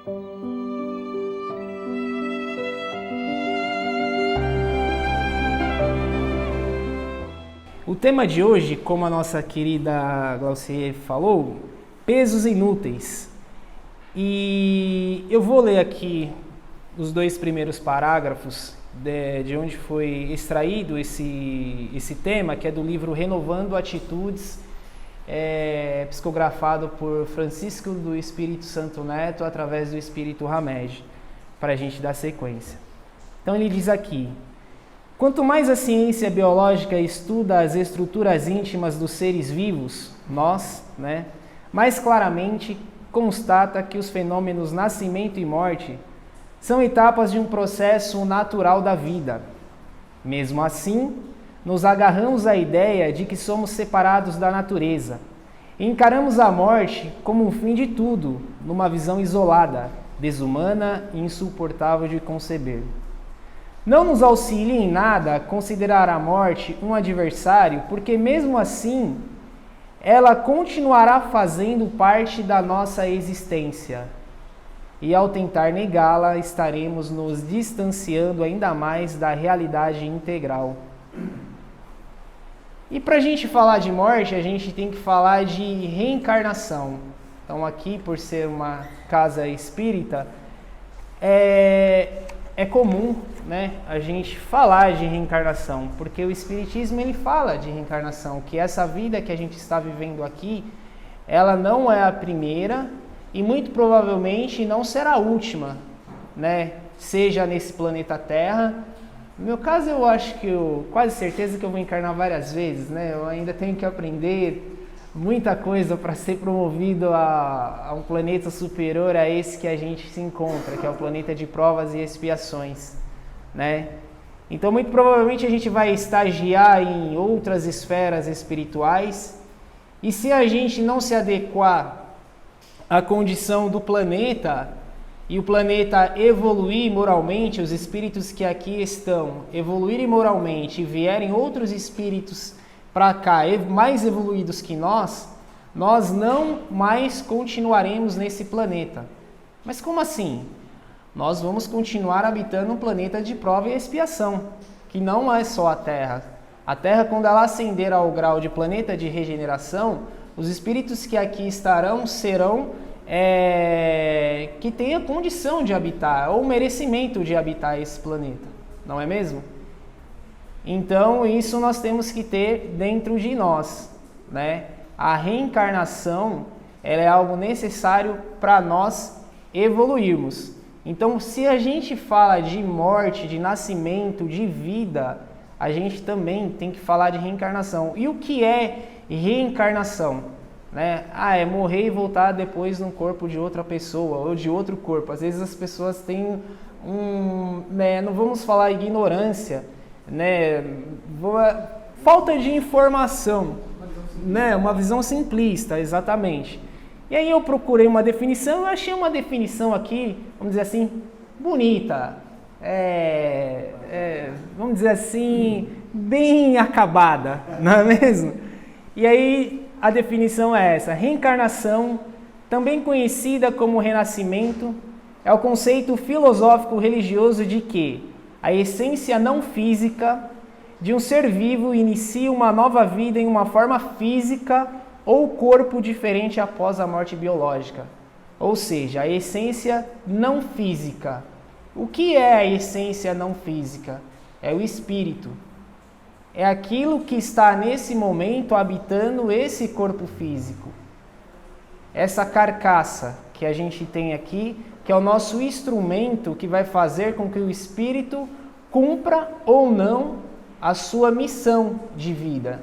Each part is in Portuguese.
O tema de hoje, como a nossa querida Glaucier falou, pesos inúteis. E eu vou ler aqui os 2 primeiros parágrafos de onde foi extraído esse tema, que é do livro Renovando Atitudes, psicografado por Francisco do Espírito Santo Neto, através do Espírito Hamed, para a gente dar sequência. Então ele diz aqui: quanto mais a ciência biológica estuda as estruturas íntimas dos seres vivos, nós, mais claramente constata que os fenômenos nascimento e morte são etapas de um processo natural da vida. Mesmo assim, nos agarramos à ideia de que somos separados da natureza e encaramos a morte como um fim de tudo, numa visão isolada, desumana e insuportável de conceber. Não nos auxilia em nada considerar a morte um adversário, porque mesmo assim, ela continuará fazendo parte da nossa existência. E ao tentar negá-la, estaremos nos distanciando ainda mais da realidade integral. E para a gente falar de morte, a gente tem que falar de reencarnação. Então aqui, por ser uma casa espírita, é comum, a gente falar de reencarnação, porque o Espiritismo ele fala de reencarnação, que essa vida que a gente está vivendo aqui, ela não é a primeira e muito provavelmente não será a última, seja nesse planeta Terra. No meu caso, eu acho que quase certeza que eu vou encarnar várias vezes, eu ainda tenho que aprender muita coisa para ser promovido a um planeta superior a esse que a gente se encontra, que é o planeta de provas e expiações, Então, muito provavelmente a gente vai estagiar em outras esferas espirituais, e se a gente não se adequar à condição do planeta, e o planeta evoluir moralmente, os espíritos que aqui estão evoluírem moralmente e vierem outros espíritos para cá, mais evoluídos que nós não mais continuaremos nesse planeta. Mas como assim? Nós vamos continuar habitando um planeta de prova e expiação, que não é só a Terra. A Terra, quando ela ascender ao grau de planeta de regeneração, os espíritos que aqui estarão serão que tenham condição de habitar, ou merecimento de habitar esse planeta, não é mesmo? Então, isso nós temos que ter dentro de nós, A reencarnação, ela é algo necessário para nós evoluirmos. Então, se a gente fala de morte, de nascimento, de vida, a gente também tem que falar de reencarnação. E o que é reencarnação? É morrer e voltar depois num corpo de outra pessoa, ou de outro corpo. Às vezes as pessoas têm não vamos falar ignorância, falta de informação, uma visão simplista, exatamente. E aí eu procurei uma definição, eu achei uma definição aqui, vamos dizer assim, bonita, vamos dizer assim, bem acabada, não é mesmo? E aí a definição é essa: reencarnação, também conhecida como renascimento, é o conceito filosófico religioso de que a essência não física de um ser vivo inicia uma nova vida em uma forma física ou corpo diferente após a morte biológica. Ou seja, a essência não física. O que é a essência não física? É o espírito. É aquilo que está nesse momento habitando esse corpo físico. Essa carcaça que a gente tem aqui, que é o nosso instrumento que vai fazer com que o espírito cumpra ou não a sua missão de vida,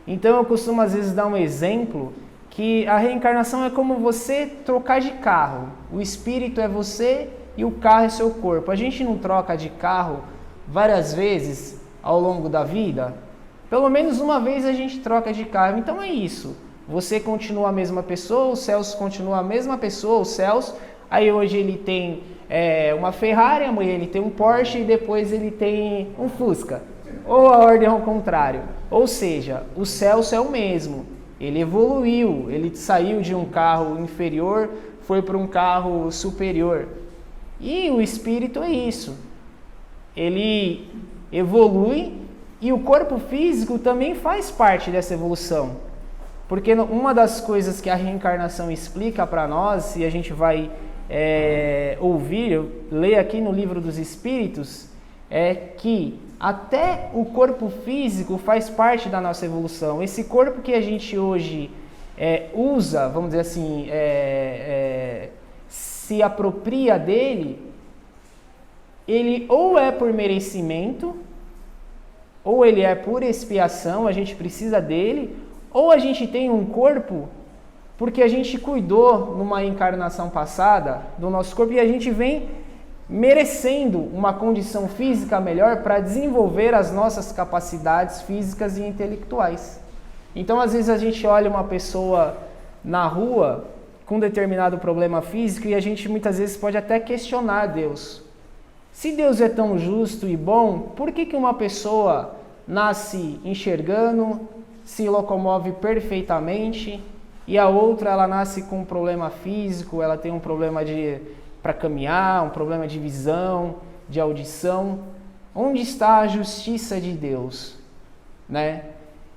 Então eu costumo às vezes dar um exemplo que a reencarnação é como você trocar de carro. O espírito é você e o carro é seu corpo. A gente não troca de carro várias vezes ao longo da vida? Pelo menos uma vez a gente troca de carro. Então é isso. Você continua a mesma pessoa, o Celso continua a mesma pessoa, o Celso. Aí hoje ele tem uma Ferrari, amanhã ele tem um Porsche e depois ele tem um Fusca. Ou a ordem ao contrário. Ou seja, o Celso é o mesmo. ele evoluiu, ele saiu de um carro inferior, foi para um carro superior. E o espírito é isso, ele evolui e o corpo físico também faz parte dessa evolução. Porque uma das coisas que a reencarnação explica para nós, e a gente vai ler aqui no Livro dos Espíritos, é que até o corpo físico faz parte da nossa evolução. Esse corpo que a gente hoje usa, vamos dizer assim, se apropria dele, ele ou é por merecimento, ou ele é por expiação, a gente precisa dele, ou a gente tem um corpo porque a gente cuidou numa encarnação passada do nosso corpo e a gente vem merecendo uma condição física melhor para desenvolver as nossas capacidades físicas e intelectuais. Então, às vezes a gente olha uma pessoa na rua com determinado problema físico e a gente muitas vezes pode até questionar Deus. Se Deus é tão justo e bom, por que uma pessoa nasce enxergando, se locomove perfeitamente, e a outra ela nasce com um problema físico, ela tem um problema para caminhar, um problema de visão, de audição? Onde está a justiça de Deus, né?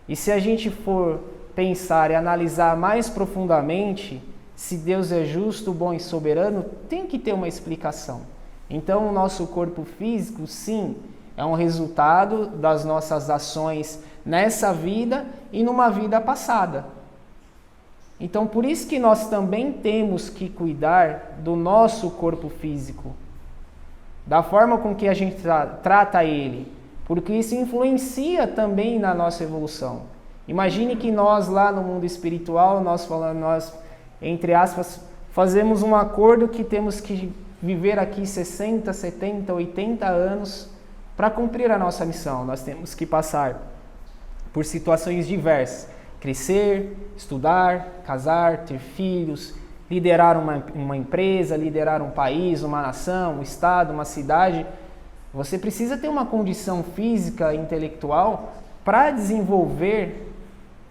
E se a gente for pensar e analisar mais profundamente, se Deus é justo, bom e soberano, tem que ter uma explicação. Então, o nosso corpo físico, sim, é um resultado das nossas ações nessa vida e numa vida passada. Então, por isso que nós também temos que cuidar do nosso corpo físico, da forma com que a gente trata ele, porque isso influencia também na nossa evolução. Imagine que nós lá no mundo espiritual, nós, entre aspas, fazemos um acordo que temos que viver aqui 60, 70, 80 anos para cumprir a nossa missão. Nós temos que passar por situações diversas. Crescer, estudar, casar, ter filhos, liderar uma empresa, liderar um país, uma nação, um estado, uma cidade. Você precisa ter uma condição física e intelectual para desenvolver,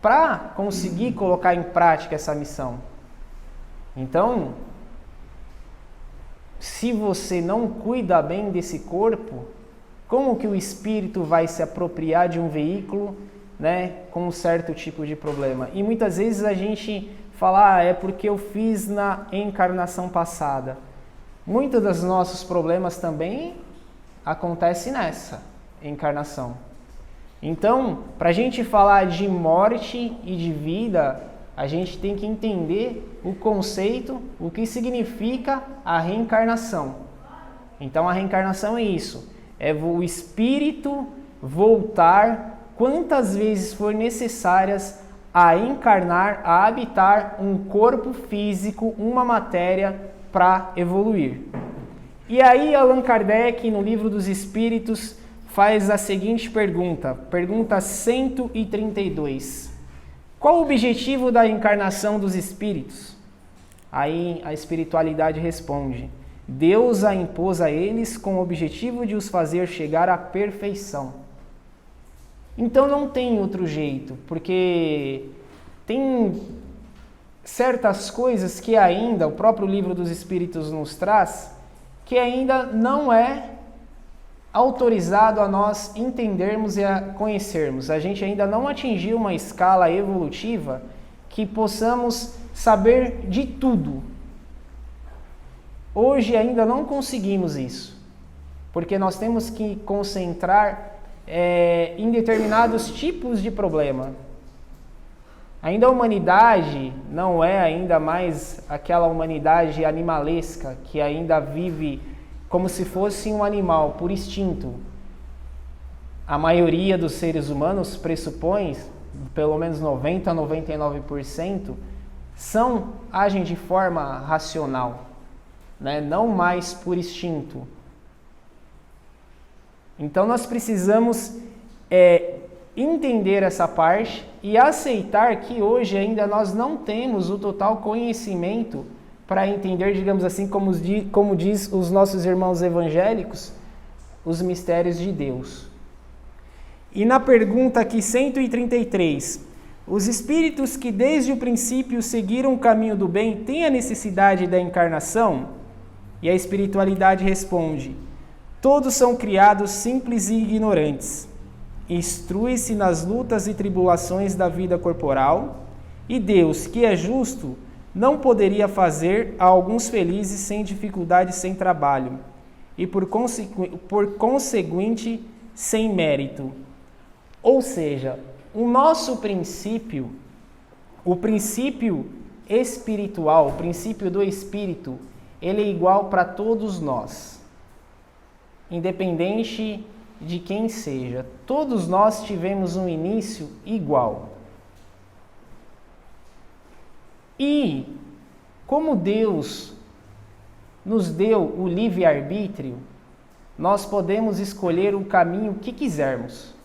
para conseguir colocar em prática essa missão. Então, se você não cuida bem desse corpo, como que o espírito vai se apropriar de um veículo, né, com um certo tipo de problema? E muitas vezes a gente fala, é porque eu fiz na encarnação passada. Muitos dos nossos problemas também acontecem nessa encarnação. Então, para a gente falar de morte e de vida, a gente tem que entender o conceito, o que significa a reencarnação. Então, a reencarnação é isso, é o espírito voltar quantas vezes for necessárias a encarnar, a habitar um corpo físico, uma matéria para evoluir. E aí Allan Kardec, no Livro dos Espíritos, faz a seguinte pergunta 132. Qual o objetivo da encarnação dos espíritos? Aí a espiritualidade responde: Deus a impôs a eles com o objetivo de os fazer chegar à perfeição. Então não tem outro jeito, porque tem certas coisas que ainda o próprio Livro dos Espíritos nos traz, que ainda não é autorizado a nós entendermos e a conhecermos. A gente ainda não atingiu uma escala evolutiva que possamos saber de tudo. Hoje ainda não conseguimos isso, porque nós temos que concentrar em determinados tipos de problema. Ainda a humanidade não é ainda mais aquela humanidade animalesca que ainda vive como se fosse um animal por instinto. A maioria dos seres humanos pressupõe, pelo menos 90 a 99%, agem de forma racional, né? Não mais por instinto. Então nós precisamos entender essa parte e aceitar que hoje ainda nós não temos o total conhecimento para entender, digamos assim, como diz os nossos irmãos evangélicos, os mistérios de Deus. E na pergunta aqui 133, Os espíritos que desde o princípio seguiram o caminho do bem têm a necessidade da encarnação? E a espiritualidade responde: todos são criados simples e ignorantes. Instrui-se nas lutas e tribulações da vida corporal, e Deus, que é justo, não poderia fazer a alguns felizes sem dificuldade e sem trabalho, e por conseguinte, sem mérito. Ou seja, o nosso princípio, o princípio espiritual, o princípio do espírito, ele é igual para todos nós, independente de quem seja. Todos nós tivemos um início igual. E como Deus nos deu o livre-arbítrio, nós podemos escolher o caminho que quisermos.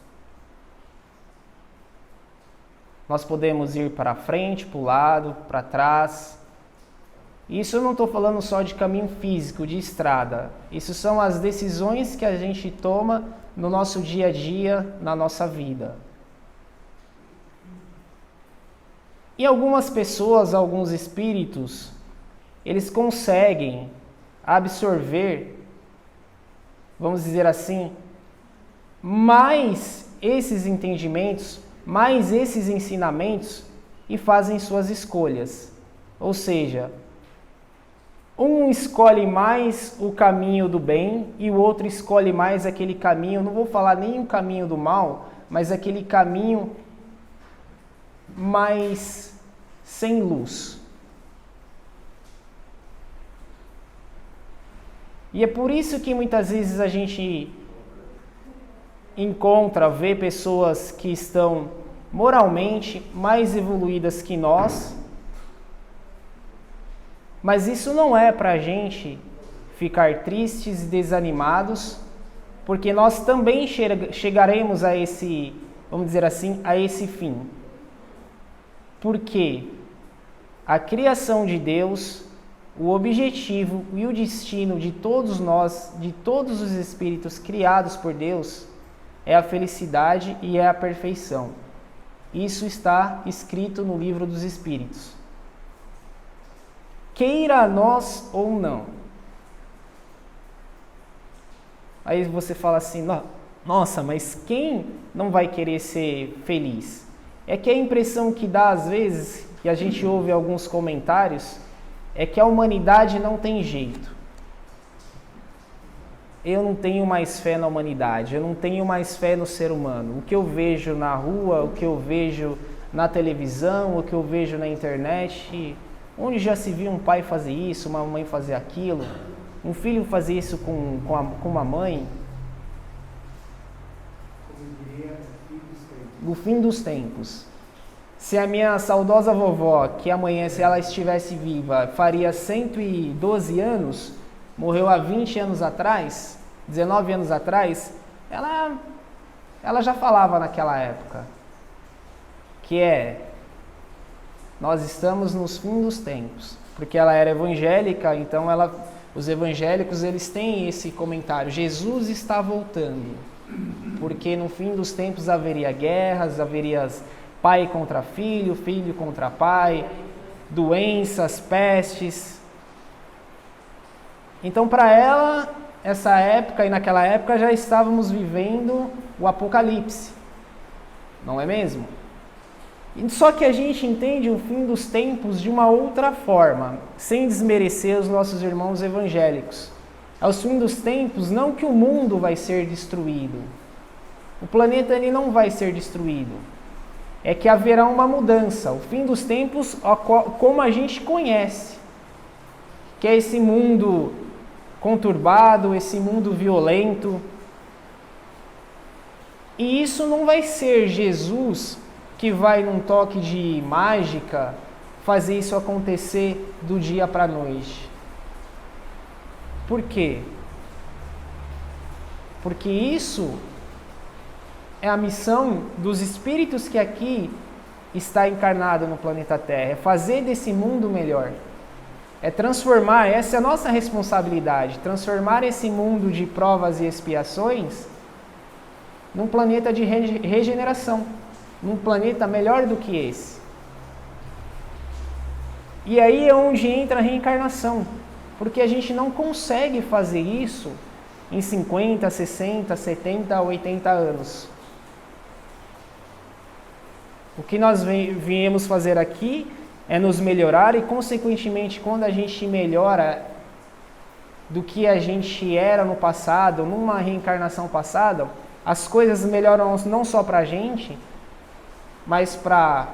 Nós podemos ir para frente, para o lado, para trás. Isso eu não estou falando só de caminho físico, de estrada. Isso são as decisões que a gente toma no nosso dia a dia, na nossa vida. E algumas pessoas, alguns espíritos, eles conseguem absorver, vamos dizer assim, mais esses entendimentos, mais esses ensinamentos e fazem suas escolhas. Ou seja, um escolhe mais o caminho do bem e o outro escolhe mais aquele caminho, não vou falar nem o caminho do mal, mas aquele caminho mais sem luz. E é por isso que muitas vezes a gente vê pessoas que estão moralmente mais evoluídas que nós, mas isso não é para a gente ficar tristes e desanimados, porque nós também chegaremos a esse, vamos dizer assim, a esse fim. Porque a criação de Deus, o objetivo e o destino de todos nós, de todos os espíritos criados por Deus, é a felicidade e é a perfeição. Isso está escrito no livro dos Espíritos. Queira nós ou não. Aí você fala assim, nossa, mas quem não vai querer ser feliz? É que a impressão que dá às vezes, que a gente ouve alguns comentários, é que a humanidade não tem jeito. Eu não tenho mais fé na humanidade, eu não tenho mais fé no ser humano. O que eu vejo na rua, o que eu vejo na televisão, o que eu vejo na internet, onde já se viu um pai fazer isso, uma mãe fazer aquilo, um filho fazer isso com uma mãe? O fim dos tempos. Se a minha saudosa vovó, que amanhã, se ela estivesse viva, faria 112 anos, morreu há 20 anos atrás, 19 anos atrás, ela já falava naquela época, que nós estamos nos fins dos tempos, porque ela era evangélica, então os evangélicos eles têm esse comentário, Jesus está voltando, porque no fim dos tempos haveria guerras, haveria pai contra filho, filho contra pai, doenças, pestes. Então, para ela, essa época e naquela época já estávamos vivendo o Apocalipse, não é mesmo? Só que a gente entende o fim dos tempos de uma outra forma, sem desmerecer os nossos irmãos evangélicos. Aos fim dos tempos, não que o mundo vai ser destruído, o planeta ele não vai ser destruído, é que haverá uma mudança, o fim dos tempos como a gente conhece, que é esse mundo conturbado, esse mundo violento. E isso não vai ser Jesus que vai num toque de mágica fazer isso acontecer do dia para a noite. Por quê? Porque isso é a missão dos espíritos que aqui está encarnado no planeta Terra, é fazer desse mundo melhor. É transformar, essa é a nossa responsabilidade, transformar esse mundo de provas e expiações num planeta de regeneração. num planeta melhor do que esse. E aí é onde entra a reencarnação, porque a gente não consegue fazer isso em 50, 60, 70, 80 anos. O que nós viemos fazer aqui é nos melhorar e, consequentemente, quando a gente melhora do que a gente era no passado, numa reencarnação passada, as coisas melhoram não só para a gente, mas para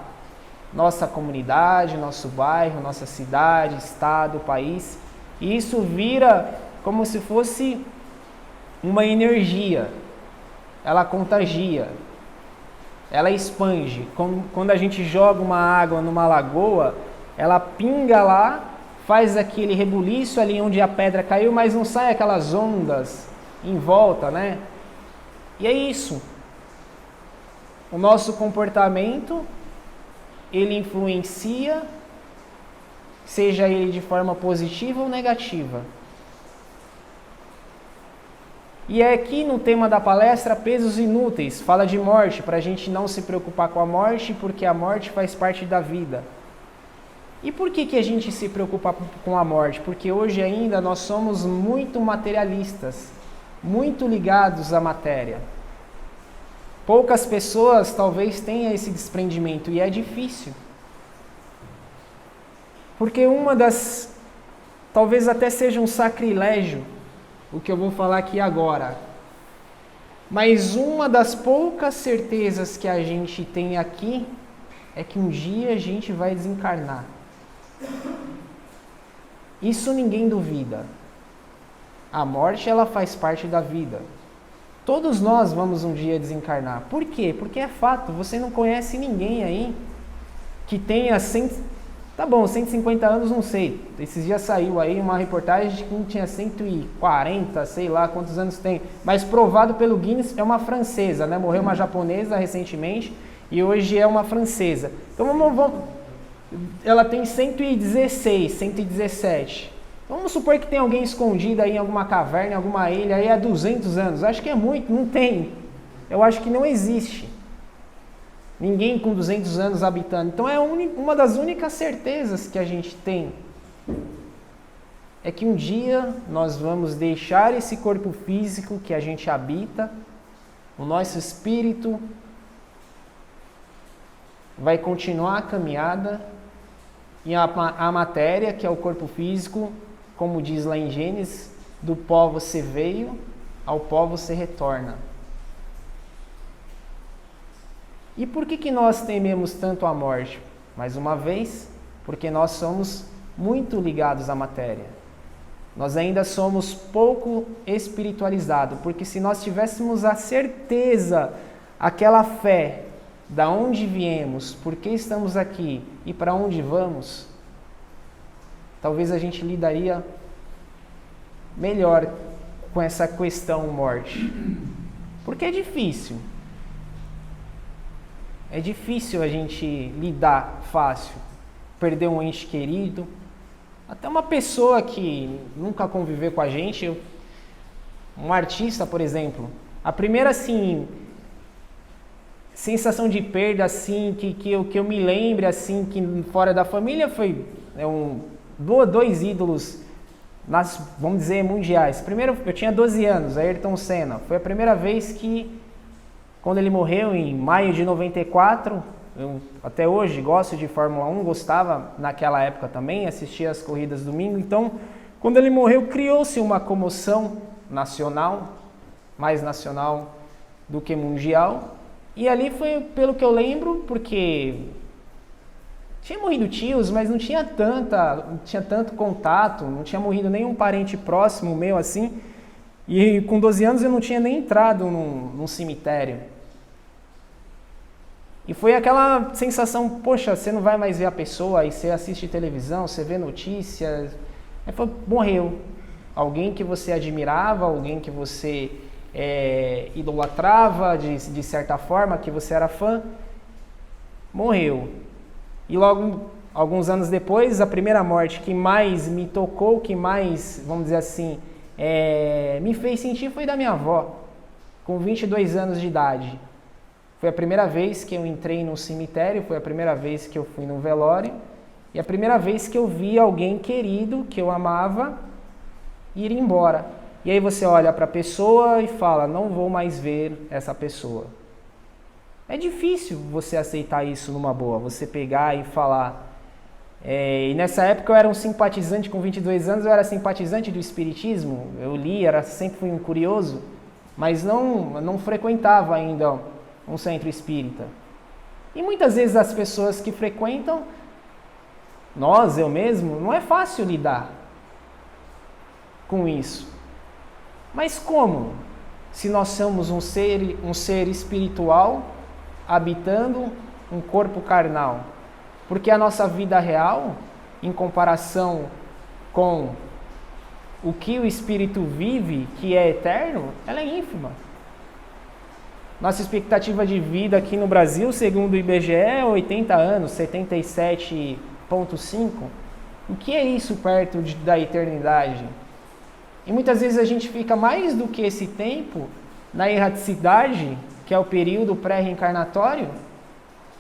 nossa comunidade, nosso bairro, nossa cidade, estado, país. E isso vira como se fosse uma energia. Ela contagia, ela expande. Quando a gente joga uma água numa lagoa, ela pinga lá, faz aquele rebuliço ali onde a pedra caiu, mas não sai aquelas ondas em volta, né? E é isso. O nosso comportamento, ele influencia, seja ele de forma positiva ou negativa. E é aqui no tema da palestra, pesos inúteis, fala de morte, para a gente não se preocupar com a morte, porque a morte faz parte da vida. E por que a gente se preocupa com a morte? Porque hoje ainda nós somos muito materialistas, muito ligados à matéria. Poucas pessoas talvez tenham esse desprendimento, e é difícil. Porque talvez até seja um sacrilégio, o que eu vou falar aqui agora. Mas uma das poucas certezas que a gente tem aqui é que um dia a gente vai desencarnar. Isso ninguém duvida. A morte, ela faz parte da vida. Todos nós vamos um dia desencarnar. Por quê? Porque é fato. Você não conhece ninguém aí que tenha 150 anos, não sei. Esses dias saiu aí uma reportagem de quem tinha 140, sei lá quantos anos tem. Mas provado pelo Guinness, é uma francesa, né? Morreu uma japonesa recentemente e hoje é uma francesa. Então ela tem 116, 117. Vamos supor que tem alguém escondido aí em alguma caverna, em alguma ilha, aí há 200 anos. Acho que é muito, não tem. Eu acho que não existe ninguém com 200 anos habitando. Então é uma das únicas certezas que a gente tem. É que um dia nós vamos deixar esse corpo físico que a gente habita, o nosso espírito vai continuar a caminhada e a matéria, que é o corpo físico, como diz lá em Gênesis, do pó você veio, ao pó você retorna. E por que nós tememos tanto a morte? Mais uma vez, porque nós somos muito ligados à matéria. Nós ainda somos pouco espiritualizados, porque se nós tivéssemos a certeza, aquela fé, da onde viemos, por que estamos aqui e para onde vamos, talvez a gente lidaria melhor com essa questão morte. Porque é difícil. É difícil a gente lidar fácil, perder um ente querido, até uma pessoa que nunca conviveu com a gente, um artista, por exemplo. A primeira, sensação de perda, que eu me lembre, que fora da família foi dois ídolos, vamos dizer, mundiais. Primeiro, eu tinha 12 anos, Ayrton Senna. Foi a primeira vez que, quando ele morreu em maio de 94, eu até hoje gosto de Fórmula 1, gostava naquela época também, assistia as corridas domingo. Então, quando ele morreu, criou-se uma comoção nacional, mais nacional do que mundial. E ali foi, pelo que eu lembro, porque tinha morrido tios, mas não tinha tanto contato, não tinha morrido nenhum parente próximo meu assim. E com 12 anos eu não tinha nem entrado num cemitério. E foi aquela sensação, poxa, você não vai mais ver a pessoa, aí você assiste televisão, você vê notícias. Aí foi, morreu. Alguém que você admirava, alguém que você idolatrava de certa forma, que você era fã, morreu. E logo, alguns anos depois, a primeira morte que mais me tocou, que mais, vamos dizer assim, me fez sentir foi da minha avó, com 22 anos de idade. Foi a primeira vez que eu entrei no cemitério, foi a primeira vez que eu fui no velório e a primeira vez que eu vi alguém querido, que eu amava, ir embora. E aí você olha para a pessoa e fala, não vou mais ver essa pessoa. É difícil você aceitar isso numa boa, você pegar e falar. E nessa época eu era um simpatizante, com 22 anos eu era simpatizante do espiritismo, eu li, sempre fui um curioso, mas não frequentava ainda um centro espírita. E muitas vezes as pessoas que frequentam, eu mesmo, não é fácil lidar com isso. Mas como? Se nós somos um ser espiritual habitando um corpo carnal. Porque a nossa vida real, em comparação com o que o espírito vive, que é eterno, ela é ínfima. Nossa expectativa de vida aqui no Brasil, segundo o IBGE, é 80 anos, 77,5. O que é isso perto da eternidade? E muitas vezes a gente fica mais do que esse tempo na erraticidade, que é o período pré-reencarnatório,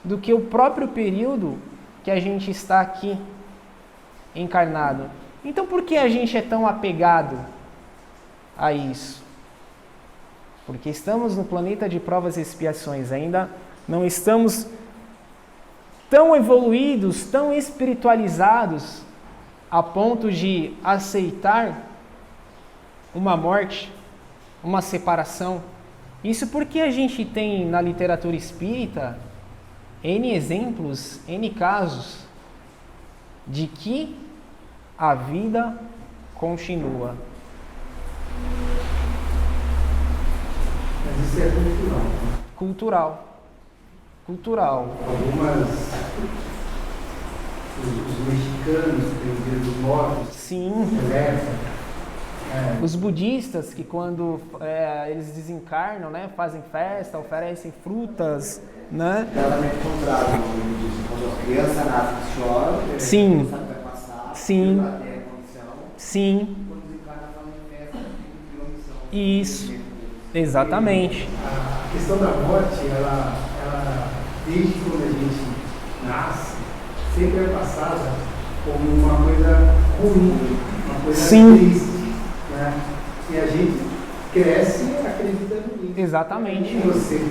do que o próprio período que a gente está aqui encarnado. Então por que a gente é tão apegado a isso? Porque estamos no planeta de provas e expiações, ainda não estamos tão evoluídos, tão espiritualizados, a ponto de aceitar uma morte, uma separação. Isso porque a gente tem na literatura espírita N exemplos, N casos de que a vida continua. Mas isso é cultural. Cultural. Os mexicanos têm o dia dos mortos. Sim. É. Os budistas que quando eles desencarnam, né, fazem festa, oferecem frutas, né? Claramente contrário, quando a criança nasce chora, sim. Não sabe o que vai passar, sim. Até a condição, sim. Quando desencarna fazem festa, Isso. Exatamente. A questão da morte, ela desde quando a gente nasce, sempre é passada como uma coisa ruim, uma coisa triste. Né? E a gente cresce acreditando nisso. Exatamente. E você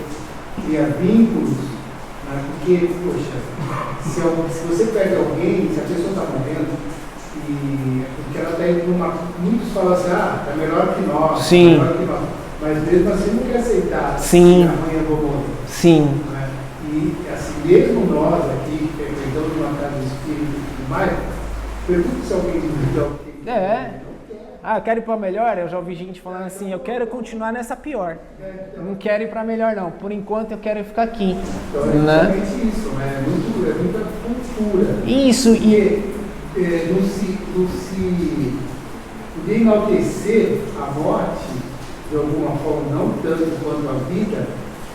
cria vínculos, né? Porque, poxa, se você pega alguém, se a pessoa está morrendo, porque ela está indo numa. Muitos falam assim, tá melhor que nós, sim. Melhor que nós. Mas mesmo assim não quer aceitar sim. que amanhã eu vou morrer. Sim. Né? E assim, mesmo nós aqui, frequentando uma casa de espírito e tudo mais, pergunta se alguém duvida o que eu quero ir para melhor. Eu já ouvi gente falando assim, eu quero continuar nessa pior. Não quero ir para melhor não. Por enquanto eu quero ficar aqui. Então é justamente isso, né? É muita cultura. Isso. E não se poder enaltecer a morte de alguma forma, não tanto quanto a vida,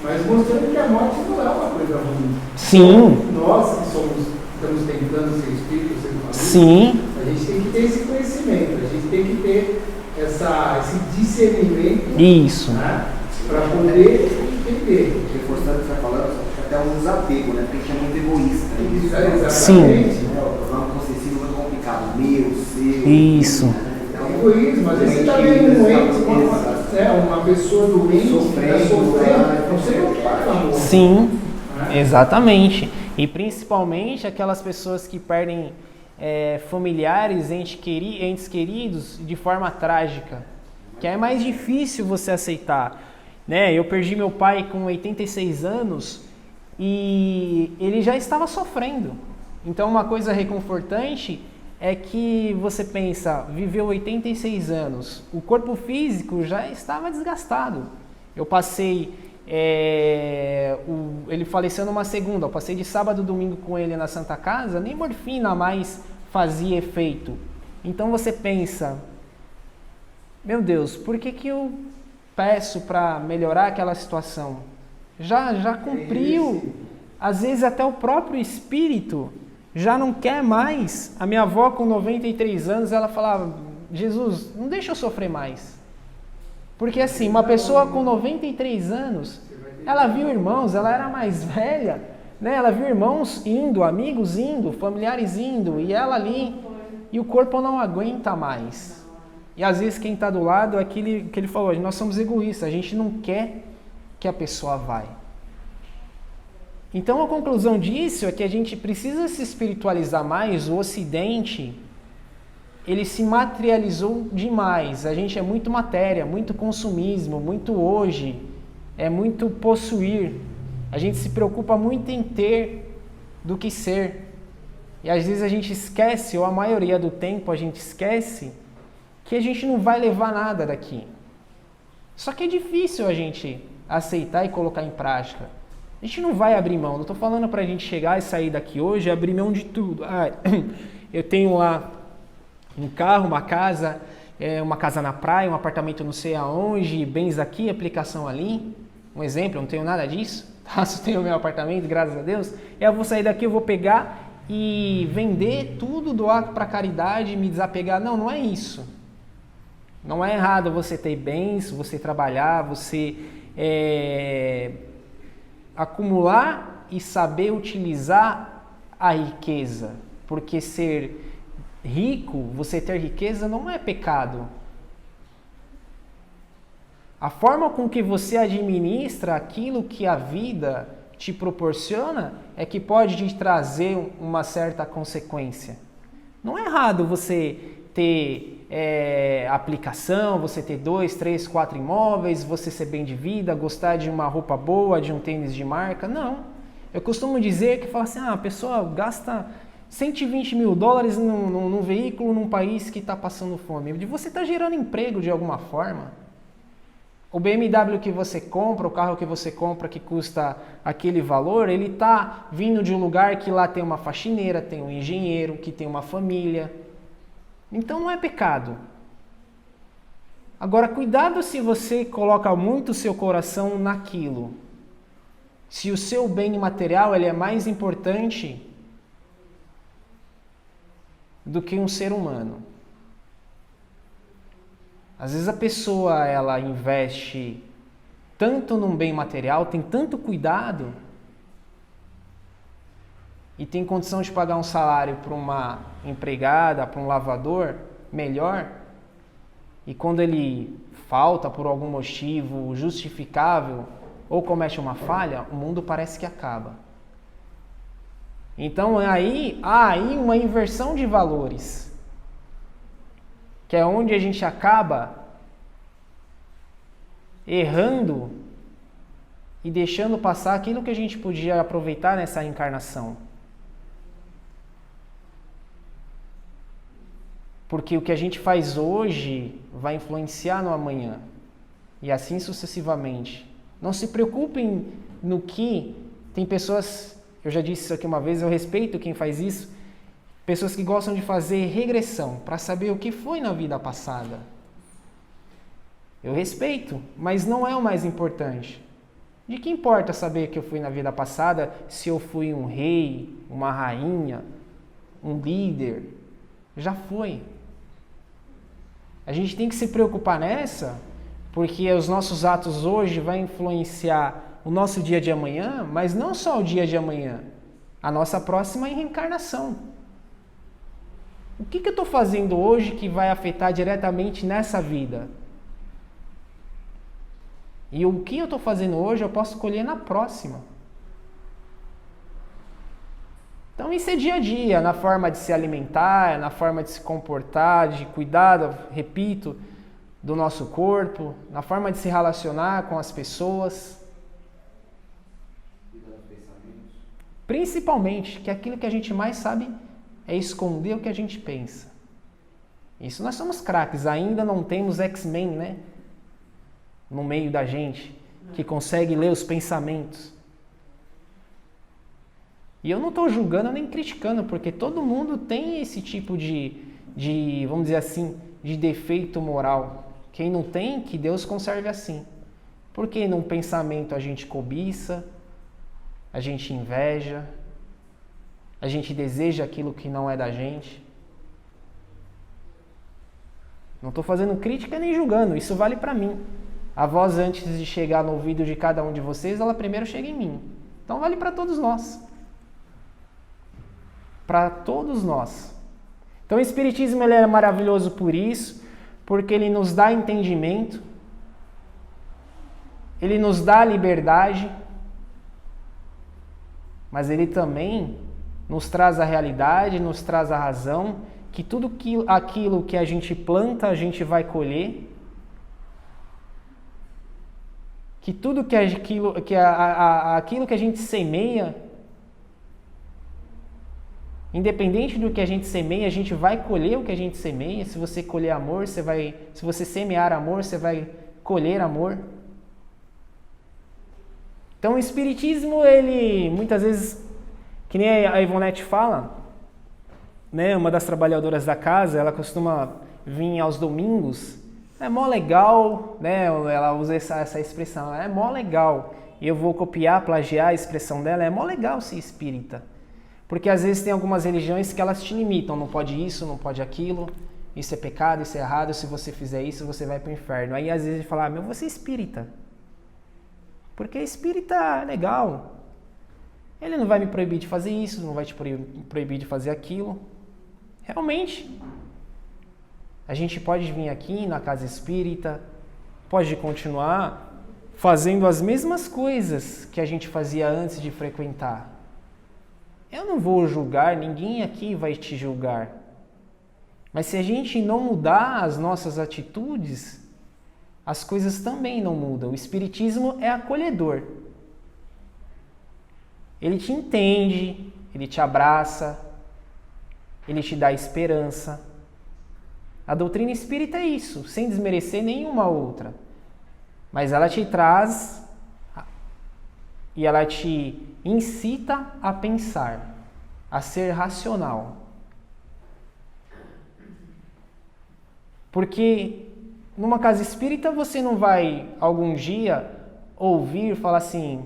mas mostrando que a morte não é uma coisa ruim. Sim. Nós que estamos tentando ser espíritos, ser família, sim. A gente tem que ter esse conhecimento, a gente tem que ter esse discernimento. Isso. Né, para poder entender. Reforçando o que você está falando, até um desapego, né? Porque a gente é muito egoísta. Né? Exatamente. Sim. O problema possessivo é muito complicado. Meu, seu. Isso. Então, egoísmo. Às vezes você está vendo um doente, uma pessoa doente, sofrendo, você não quer amor. Sim, exatamente. E principalmente aquelas pessoas que perdem familiares, entes queridos de forma trágica, que é mais difícil você aceitar. Né? Eu perdi meu pai com 86 anos e ele já estava sofrendo. Então uma coisa reconfortante é que você pensa, viveu 86 anos, o corpo físico já estava desgastado. Eu passei, ele faleceu numa segunda, eu passei de sábado e domingo com ele na Santa Casa, nem morfina mais fazia efeito. Então você pensa, meu Deus, por que eu peço para melhorar aquela situação? Já cumpriu, às vezes até o próprio espírito já não quer mais. A minha avó com 93 anos, ela falava, Jesus, não deixa eu sofrer mais. Porque assim, uma pessoa com 93 anos, Ela viu irmãos, ela era mais velha, né? Ela viu irmãos indo, amigos indo, familiares indo, e ela ali, e o corpo não aguenta mais. E às vezes quem está do lado é aquele que ele falou, nós somos egoístas, a gente não quer que a pessoa vai. Então a conclusão disso é que a gente precisa se espiritualizar mais. O Ocidente, ele se materializou demais. A gente é muito matéria, muito consumismo, muito hoje, é muito possuir. A gente se preocupa muito em ter do que ser. E às vezes a gente esquece, ou a maioria do tempo a gente esquece, que a gente não vai levar nada daqui. Só que é difícil a gente aceitar e colocar em prática. A gente não vai abrir mão. Não estou falando para a gente chegar e sair daqui hoje e abrir mão de tudo. Eu tenho lá um carro, uma casa na praia, um apartamento não sei aonde, bens aqui, aplicação ali. Um exemplo, eu não tenho nada disso. Só tenho o meu apartamento, graças a Deus. Eu vou sair daqui, eu vou pegar e vender tudo, doar para caridade, me desapegar. Não, não é isso. Não é errado você ter bens, você trabalhar, você acumular e saber utilizar a riqueza. Porque ser rico, você ter riqueza não é pecado. A forma com que você administra aquilo que a vida te proporciona é que pode te trazer uma certa consequência. Não é errado você ter aplicação, você ter 2, 3, 4 imóveis, você ser bem de vida, gostar de uma roupa boa, de um tênis de marca. Não. Eu costumo dizer que fala assim, a pessoa gasta $120 mil num veículo num país que está passando fome. Você está gerando emprego de alguma forma. O BMW que você compra, o carro que você compra que custa aquele valor, ele está vindo de um lugar que lá tem uma faxineira, tem um engenheiro, que tem uma família. Então não é pecado. Agora, cuidado se você coloca muito o seu coração naquilo. Se o seu bem material ele é mais importante do que um ser humano. Às vezes a pessoa ela investe tanto num bem material, tem tanto cuidado e tem condição de pagar um salário para uma empregada, para um lavador melhor, e quando ele falta por algum motivo justificável ou comete uma falha, o mundo parece que acaba. Então há aí uma inversão de valores, que é onde a gente acaba errando e deixando passar aquilo que a gente podia aproveitar nessa encarnação. Porque o que a gente faz hoje vai influenciar no amanhã. E assim sucessivamente. Não se preocupem no que... Tem pessoas, eu já disse isso aqui uma vez, eu respeito quem faz isso. Pessoas que gostam de fazer regressão para saber o que foi na vida passada. Eu respeito, mas não é o mais importante. De que importa saber que eu fui na vida passada se eu fui um rei, uma rainha, um líder? Já foi. A gente tem que se preocupar nessa, porque os nossos atos hoje vão influenciar o nosso dia de amanhã, mas não só o dia de amanhã, a nossa próxima reencarnação. O que eu estou fazendo hoje que vai afetar diretamente nessa vida? E o que eu estou fazendo hoje eu posso colher na próxima. Então isso é dia a dia, na forma de se alimentar, na forma de se comportar, de cuidar, repito, do nosso corpo, na forma de se relacionar com as pessoas. Principalmente, que aquilo que a gente mais sabe é esconder o que a gente pensa. Isso nós somos craques, ainda não temos X-Men, né? No meio da gente, que consegue ler os pensamentos. E eu não estou julgando nem criticando, porque todo mundo tem esse tipo de, vamos dizer assim, de defeito moral. Quem não tem, que Deus conserve assim. Porque num pensamento a gente cobiça, a gente inveja, a gente deseja aquilo que não é da gente. Não estou fazendo crítica nem julgando, isso vale para mim. A voz, antes de chegar no ouvido de cada um de vocês, ela primeiro chega em mim. Então vale para todos nós. Para todos nós. Então o Espiritismo ele é maravilhoso por isso, porque ele nos dá entendimento, ele nos dá liberdade, mas ele também nos traz a realidade, nos traz a razão, que tudo aquilo que a gente planta, a gente vai colher, que tudo aquilo que a gente semeia, independente do que a gente semeia, a gente vai colher o que a gente semeia. Se você colher amor, se você semear amor, você vai colher amor. Então o Espiritismo, ele muitas vezes, que nem a Ivonete fala, né, uma das trabalhadoras da casa, ela costuma vir aos domingos, é mó legal, né, ela usa essa expressão, é mó legal, e eu vou copiar, plagiar a expressão dela, é mó legal ser espírita. Porque às vezes tem algumas religiões que elas te limitam, não pode isso, não pode aquilo, isso é pecado, isso é errado, se você fizer isso, você vai para o inferno. Aí às vezes ele fala, eu vou ser espírita. Porque espírita é legal. Ele não vai me proibir de fazer isso, não vai te proibir de fazer aquilo. Realmente, a gente pode vir aqui na casa espírita, pode continuar fazendo as mesmas coisas que a gente fazia antes de frequentar. Eu não vou julgar, ninguém aqui vai te julgar. Mas se a gente não mudar as nossas atitudes, as coisas também não mudam. O Espiritismo é acolhedor. Ele te entende, ele te abraça, ele te dá esperança. A doutrina espírita é isso, sem desmerecer nenhuma outra. Mas ela te traz e ela te incita a pensar, a ser racional. Porque numa casa espírita você não vai algum dia ouvir falar assim,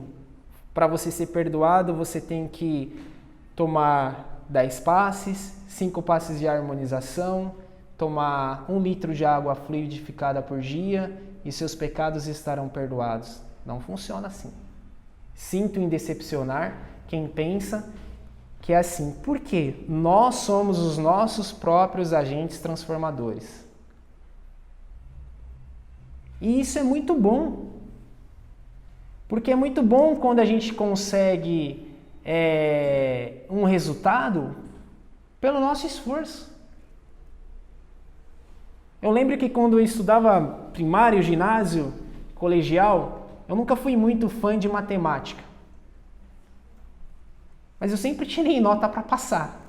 para você ser perdoado você tem que tomar 10 passes, 5 passes de harmonização, tomar 1 litro de água fluidificada por dia e seus pecados estarão perdoados. Não funciona assim. Sinto em decepcionar quem pensa que é assim. Por quê? Nós somos os nossos próprios agentes transformadores. E isso é muito bom. Porque é muito bom quando a gente consegue um resultado pelo nosso esforço. Eu lembro que quando eu estudava primário, ginásio, colegial, eu nunca fui muito fã de matemática. Mas eu sempre tirei nota para passar.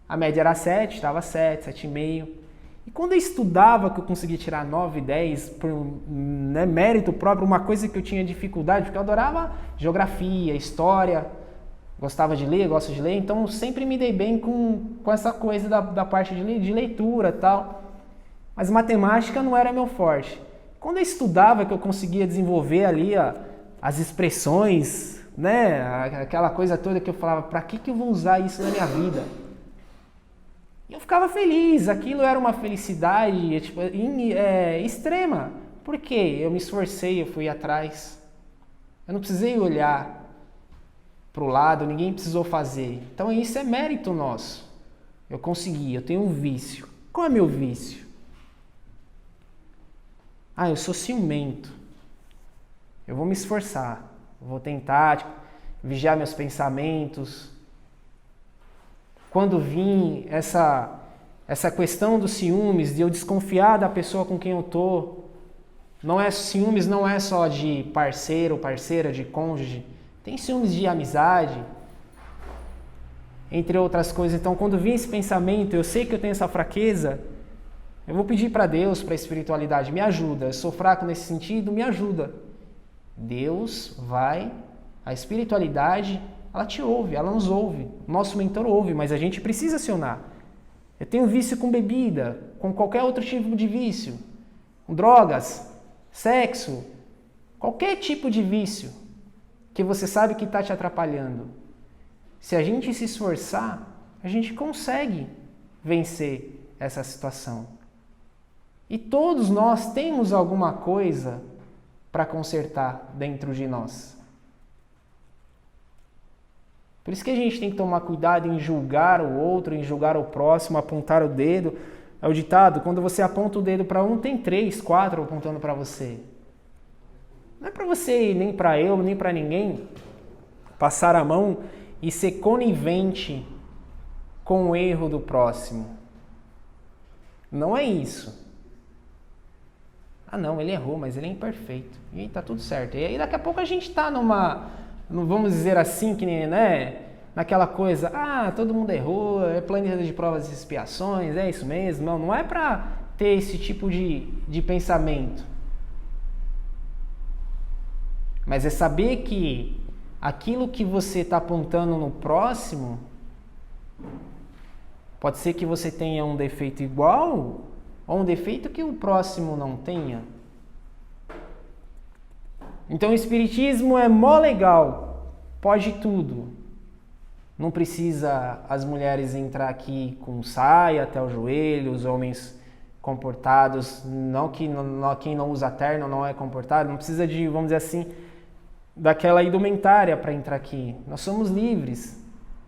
A média era 7, estava 7, 7,5. E quando eu estudava, que eu conseguia tirar 9, 10, por mérito próprio, uma coisa que eu tinha dificuldade, porque eu adorava geografia, história, gostava de ler, gosto de ler, então eu sempre me dei bem com essa coisa da parte de leitura e tal. Mas matemática não era meu forte. Quando eu estudava, que eu conseguia desenvolver ali as expressões, né? Aquela coisa toda que eu falava, para que eu vou usar isso na minha vida? E eu ficava feliz, aquilo era uma felicidade extrema. Por quê? Eu me esforcei, eu fui atrás. Eu não precisei olhar para o lado, ninguém precisou fazer. Então isso é mérito nosso. Eu consegui, eu tenho um vício. Qual é meu vício? Eu sou ciumento. Eu vou me esforçar. Eu vou tentar vigiar meus pensamentos. Quando vir essa questão dos ciúmes, de eu desconfiar da pessoa com quem eu tô, ciúmes não é só de parceiro, parceira, de cônjuge. Tem ciúmes de amizade, entre outras coisas. Então, quando vir esse pensamento, eu sei que eu tenho essa fraqueza, eu vou pedir para Deus, para a espiritualidade, me ajuda. Eu sou fraco nesse sentido, me ajuda. Deus vai, a espiritualidade, ela te ouve, ela nos ouve. Nosso mentor ouve, mas a gente precisa acionar. Eu tenho vício com bebida, com qualquer outro tipo de vício, com drogas, sexo, qualquer tipo de vício que você sabe que está te atrapalhando. Se a gente se esforçar, a gente consegue vencer essa situação. E todos nós temos alguma coisa para consertar dentro de nós. Por isso que a gente tem que tomar cuidado em julgar o outro, em julgar o próximo, apontar o dedo. É o ditado, quando você aponta o dedo para um, tem 3, 4 apontando para você. Não é para você, nem para eu, nem para ninguém, passar a mão e ser conivente com o erro do próximo. Não é isso. Ah não, ele errou, mas ele é imperfeito. E aí tá tudo certo. E aí daqui a pouco a gente tá numa, vamos dizer assim, que nem, né? Naquela coisa, todo mundo errou, é planilha de provas e expiações, é isso mesmo. Não é para ter esse tipo de pensamento. Mas é saber que aquilo que você está apontando no próximo, pode ser que você tenha um defeito igual ou um defeito que o próximo não tenha. Então o Espiritismo é mó legal, pode tudo. Não precisa as mulheres entrar aqui com saia até o joelho, os homens comportados, quem não usa terno não é comportado, não precisa de, vamos dizer assim, daquela indumentária para entrar aqui. Nós somos livres.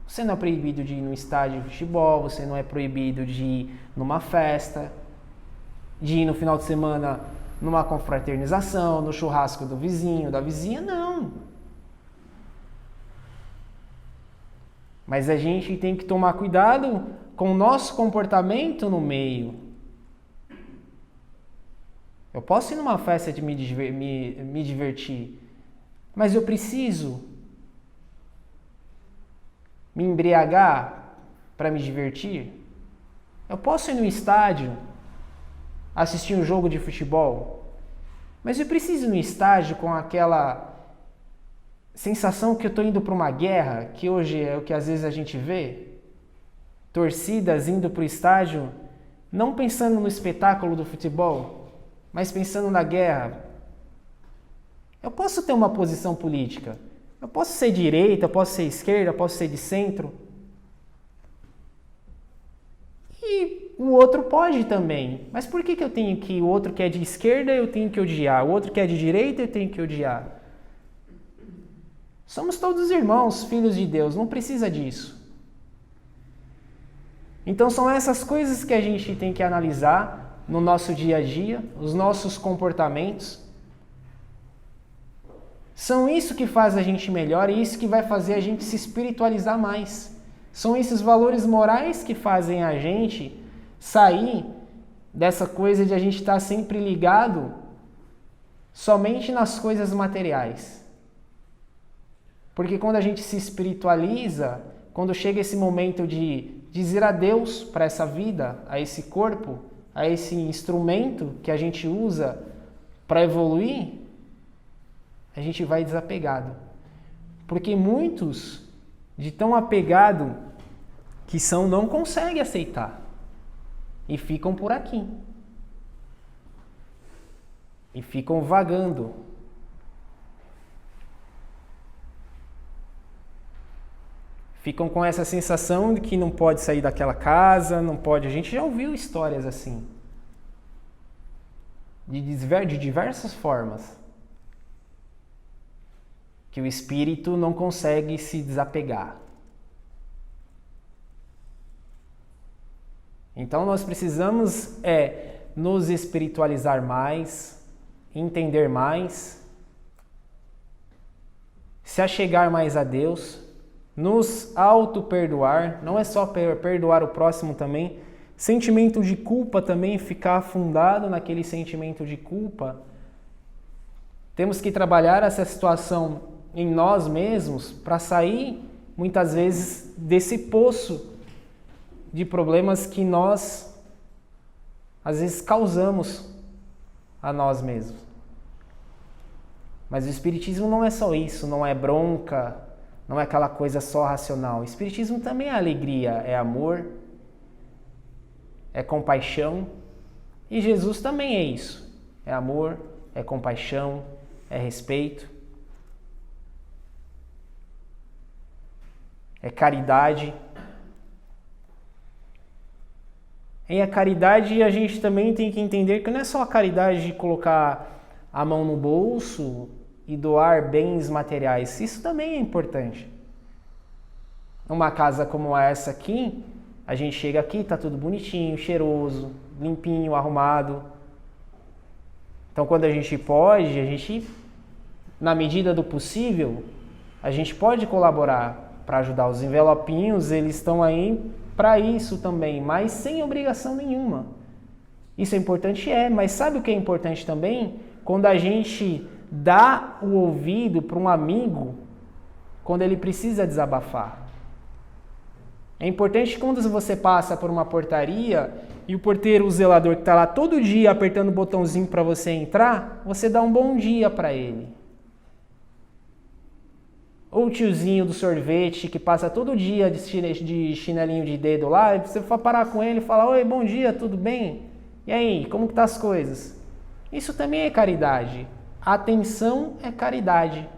Você não é proibido de ir no estádio de futebol, você não é proibido de ir numa festa, de ir no final de semana numa confraternização, no churrasco do vizinho, da vizinha, não. Mas a gente tem que tomar cuidado com o nosso comportamento no meio. Eu posso ir numa festa de me divertir, mas eu preciso me embriagar para me divertir? Eu posso ir no estádio assistir um jogo de futebol, mas eu preciso ir no estádio com aquela sensação que eu estou indo para uma guerra, que hoje é o que às vezes a gente vê, torcidas indo para o estádio, não pensando no espetáculo do futebol, mas pensando na guerra. Eu posso ter uma posição política, eu posso ser direita, eu posso ser esquerda, eu posso ser de centro, e o outro pode também, mas por que eu tenho que, o outro que é de esquerda eu tenho que odiar, o outro que é de direita eu tenho que odiar? Somos todos irmãos, filhos de Deus, não precisa disso. Então são essas coisas que a gente tem que analisar no nosso dia a dia, os nossos comportamentos. São isso que faz a gente melhor e isso que vai fazer a gente se espiritualizar mais. São esses valores morais que fazem a gente sair dessa coisa de a gente estar sempre ligado somente nas coisas materiais. Porque quando a gente se espiritualiza, quando chega esse momento de dizer adeus para essa vida, a esse corpo, a esse instrumento que a gente usa para evoluir, a gente vai desapegado. Porque muitos, de tão apegado que são, não conseguem aceitar. E ficam por aqui. E ficam vagando. Ficam com essa sensação de que não pode sair daquela casa, não pode... A gente já ouviu histórias assim. De diversas formas. Que o espírito não consegue se desapegar. Então nós precisamos nos espiritualizar mais, entender mais, se achegar mais a Deus, nos auto-perdoar, não é só perdoar o próximo também, sentimento de culpa também, ficar afundado naquele sentimento de culpa. Temos que trabalhar essa situação em nós mesmos para sair, muitas vezes, desse poço de problemas que nós, às vezes, causamos a nós mesmos. Mas o Espiritismo não é só isso, não é bronca, não é aquela coisa só racional. O Espiritismo também é alegria, é amor, é compaixão. E Jesus também é isso. É amor, é compaixão, é respeito, é caridade. E a caridade a gente também tem que entender que não é só a caridade de colocar a mão no bolso e doar bens materiais. Isso também é importante. Uma casa como essa aqui, a gente chega aqui, tá tudo bonitinho, cheiroso, limpinho, arrumado. Então, quando a gente pode, a gente, na medida do possível, a gente pode colaborar para ajudar. Os envelopinhos, eles estão aí para isso também, mas sem obrigação nenhuma. Isso é importante? Mas sabe o que é importante também? Quando a gente dá o ouvido para um amigo, quando ele precisa desabafar. É importante quando você passa por uma portaria e o porteiro, o zelador que está lá todo dia apertando o botãozinho para você entrar, você dá um bom dia para ele. Ou o tiozinho do sorvete que passa todo dia de chinelinho de dedo lá, e você vai parar com ele e falar: oi, bom dia, tudo bem? E aí, como que tá as coisas? Isso também é caridade. Atenção é caridade.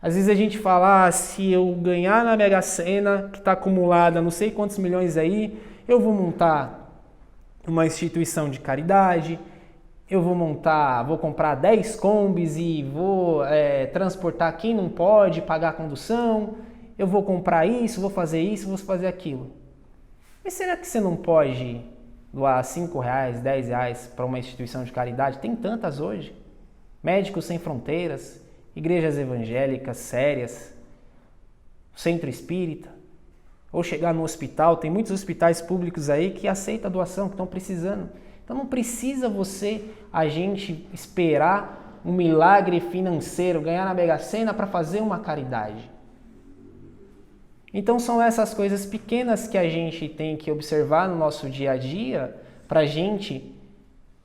Às vezes a gente fala, se eu ganhar na Mega Sena, que está acumulada não sei quantos milhões aí, eu vou montar uma instituição de caridade, eu vou comprar 10 combis e vou transportar quem não pode, pagar a condução, eu vou comprar isso, vou fazer aquilo. Mas será que você não pode doar R$5, R$10 para uma instituição de caridade? Tem tantas hoje. Médicos Sem Fronteiras, igrejas evangélicas sérias, centro espírita, ou chegar no hospital. Tem muitos hospitais públicos aí que aceitam a doação, que estão precisando. Então não precisa a gente esperar um milagre financeiro, ganhar na Mega Sena para fazer uma caridade. Então são essas coisas pequenas que a gente tem que observar no nosso dia a dia para a gente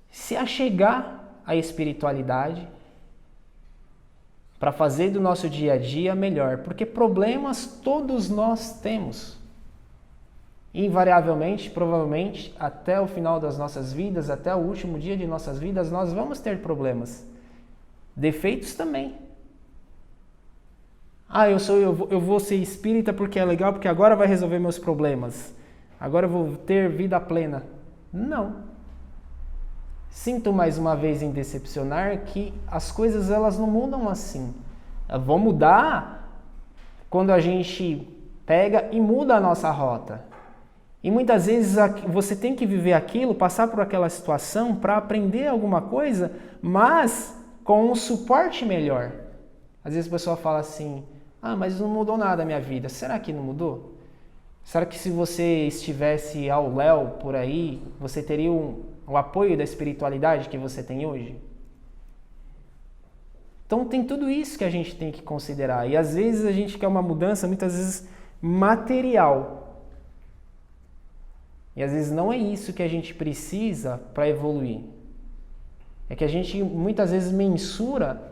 se achegar à espiritualidade, para fazer do nosso dia a dia melhor, porque problemas todos nós temos. Invariavelmente, provavelmente, até o final das nossas vidas, até o último dia de nossas vidas, nós vamos ter problemas. Defeitos também. Eu vou ser espírita porque é legal, porque agora vai resolver meus problemas. Agora eu vou ter vida plena. Não. Sinto mais uma vez em decepcionar que as coisas elas não mudam assim. Elas vão mudar quando a gente pega e muda a nossa rota. E muitas vezes você tem que viver aquilo, passar por aquela situação para aprender alguma coisa, mas com um suporte melhor. Às vezes a pessoa fala assim, mas não mudou nada na minha vida. Será que não mudou? Será que se você estivesse ao léu por aí, você teria o apoio da espiritualidade que você tem hoje? Então tem tudo isso que a gente tem que considerar. E às vezes a gente quer uma mudança, muitas vezes material. E às vezes não é isso que a gente precisa para evoluir. É que a gente muitas vezes mensura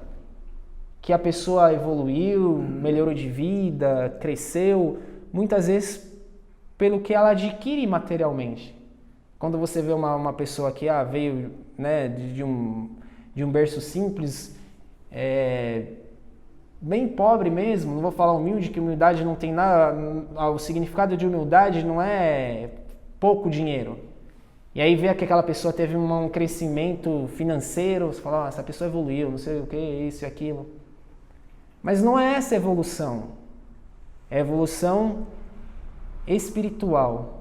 que a pessoa evoluiu, melhorou de vida, cresceu, muitas vezes pelo que ela adquire materialmente. Quando você vê uma pessoa que veio de um berço simples, bem pobre mesmo, não vou falar humilde, que humildade não tem nada, o significado de humildade não é pouco dinheiro. E aí vê que aquela pessoa teve um crescimento financeiro, você fala, essa pessoa evoluiu, não sei o que, isso e aquilo. Mas não é essa evolução. É evolução espiritual,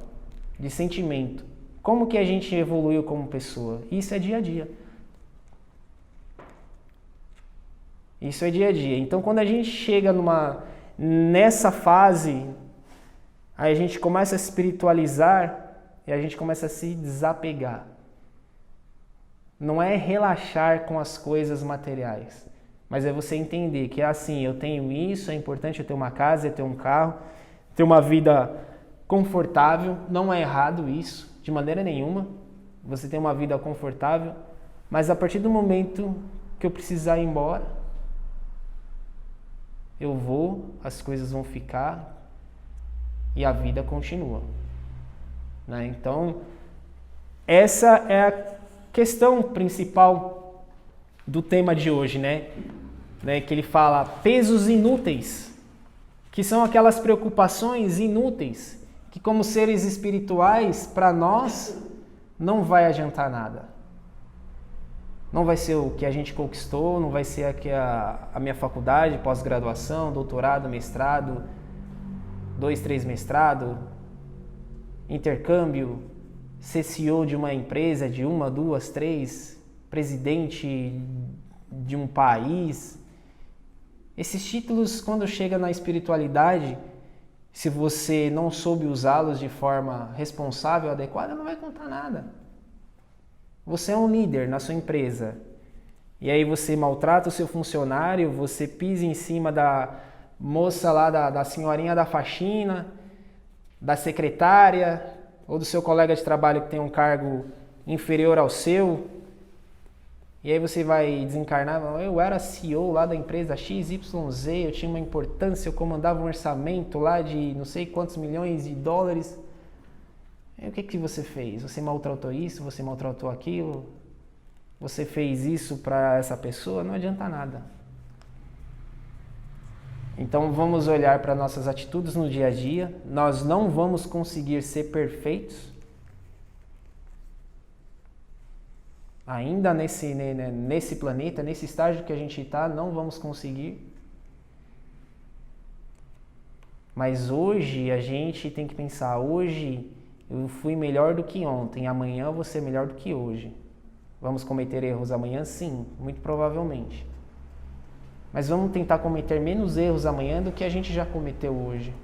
de sentimento. Como que a gente evoluiu como pessoa? Isso é dia a dia. Isso é dia a dia. Então, quando a gente chega nessa fase, aí a gente começa a espiritualizar e a gente começa a se desapegar. Não é relaxar com as coisas materiais, mas é você entender que eu tenho isso, é importante eu ter uma casa, eu ter um carro, ter uma vida confortável, não é errado isso, de maneira nenhuma. Você tem uma vida confortável, mas a partir do momento que eu precisar ir embora, eu vou, as coisas vão ficar e a vida continua. Então, essa é a questão principal do tema de hoje, que ele fala pesos inúteis, que são aquelas preocupações inúteis, que como seres espirituais, para nós, não vai adiantar nada. Não vai ser o que a gente conquistou, não vai ser aqui a minha faculdade, pós-graduação, doutorado, mestrado, 2, 3 mestrado, intercâmbio, ser CEO de uma empresa, de 1, 2, 3, presidente de um país. Esses títulos, quando chega na espiritualidade, se você não soube usá-los de forma responsável, adequada, não vai contar nada. Você é um líder na sua empresa, e aí você maltrata o seu funcionário, você pisa em cima da moça lá, da senhorinha da faxina, da secretária, ou do seu colega de trabalho que tem um cargo inferior ao seu, e aí você vai desencarnar, eu era CEO lá da empresa XYZ, eu tinha uma importância, eu comandava um orçamento lá de não sei quantos milhões de dólares. E o que você fez? Você maltratou isso, você maltratou aquilo, você fez isso para essa pessoa? Não adianta nada. Então vamos olhar para nossas atitudes no dia a dia. Nós não vamos conseguir ser perfeitos. Ainda nesse planeta, nesse estágio que a gente está, não vamos conseguir. Mas hoje a gente tem que pensar, hoje eu fui melhor do que ontem, amanhã eu vou ser melhor do que hoje. Vamos cometer erros amanhã? Sim, muito provavelmente. Mas vamos tentar cometer menos erros amanhã do que a gente já cometeu hoje,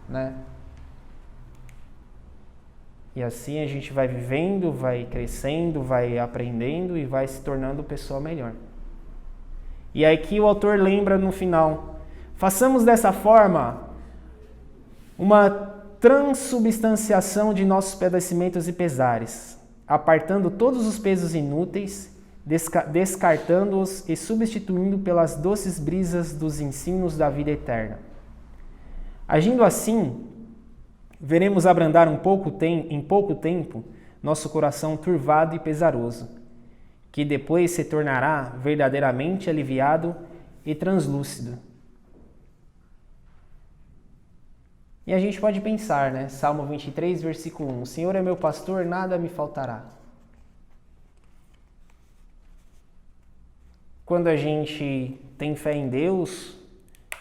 né? E assim a gente vai vivendo, vai crescendo, vai aprendendo e vai se tornando pessoa melhor. E aí que o autor lembra no final: façamos dessa forma uma transubstanciação de nossos padecimentos e pesares, apartando todos os pesos inúteis, descartando-os e substituindo pelas doces brisas dos ensinos da vida eterna. Agindo assim, veremos abrandar em pouco tempo nosso coração turvado e pesaroso, que depois se tornará verdadeiramente aliviado e translúcido. E a gente pode pensar, né? Salmo 23, versículo 1. O Senhor é meu pastor, nada me faltará. Quando a gente tem fé em Deus,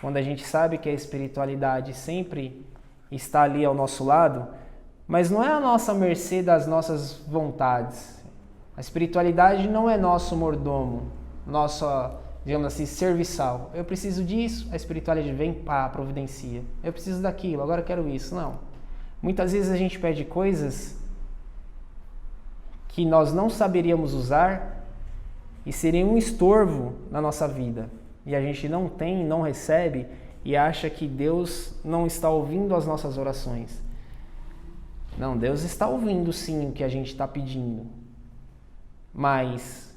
quando a gente sabe que a espiritualidade sempre está ali ao nosso lado, mas não é a nossa mercê das nossas vontades. A espiritualidade não é nosso mordomo, nossa, digamos assim, serviçal. Eu preciso disso, a espiritualidade vem, pá, providencia. Eu preciso daquilo, agora eu quero isso. Não. Muitas vezes a gente pede coisas que nós não saberíamos usar e seria um estorvo na nossa vida. E a gente não tem, não recebe e acha que Deus não está ouvindo as nossas orações. Não, Deus está ouvindo sim o que a gente está pedindo. Mas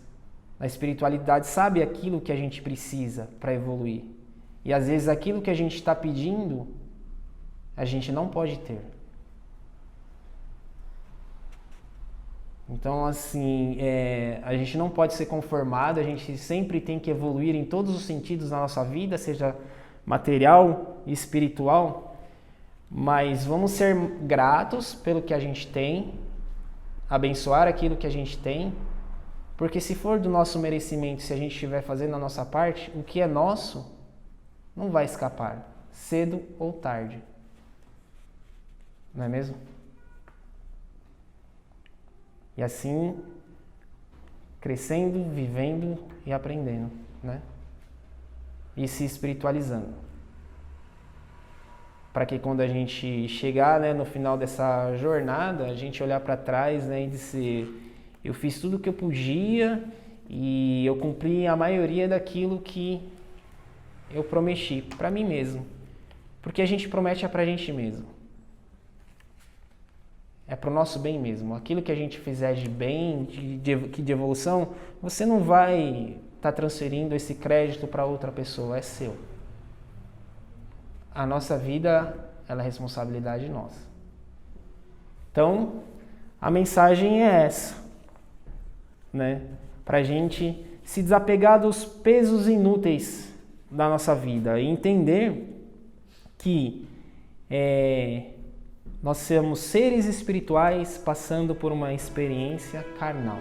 a espiritualidade sabe aquilo que a gente precisa para evoluir. E às vezes aquilo que a gente está pedindo, a gente não pode ter. Então, assim, a gente não pode ser conformado, a gente sempre tem que evoluir em todos os sentidos na nossa vida, seja material e espiritual, mas vamos ser gratos pelo que a gente tem, abençoar aquilo que a gente tem, porque se for do nosso merecimento, se a gente estiver fazendo a nossa parte, o que é nosso não vai escapar, cedo ou tarde. Não é mesmo? E assim, crescendo, vivendo e aprendendo, né? E se espiritualizando. Para que quando a gente chegar, né, no final dessa jornada, a gente olhar para trás, né, e dizer, eu fiz tudo o que eu podia e eu cumpri a maioria daquilo que eu prometi para mim mesmo. Porque a gente promete é para a gente mesmo. É para o nosso bem mesmo. Aquilo que a gente fizer de bem, de evolução, você não vai estar transferindo esse crédito para outra pessoa, é seu. A nossa vida, ela é responsabilidade nossa. Então, a mensagem é essa, né? Para a gente se desapegar dos pesos inúteis da nossa vida e entender que nós somos seres espirituais passando por uma experiência carnal.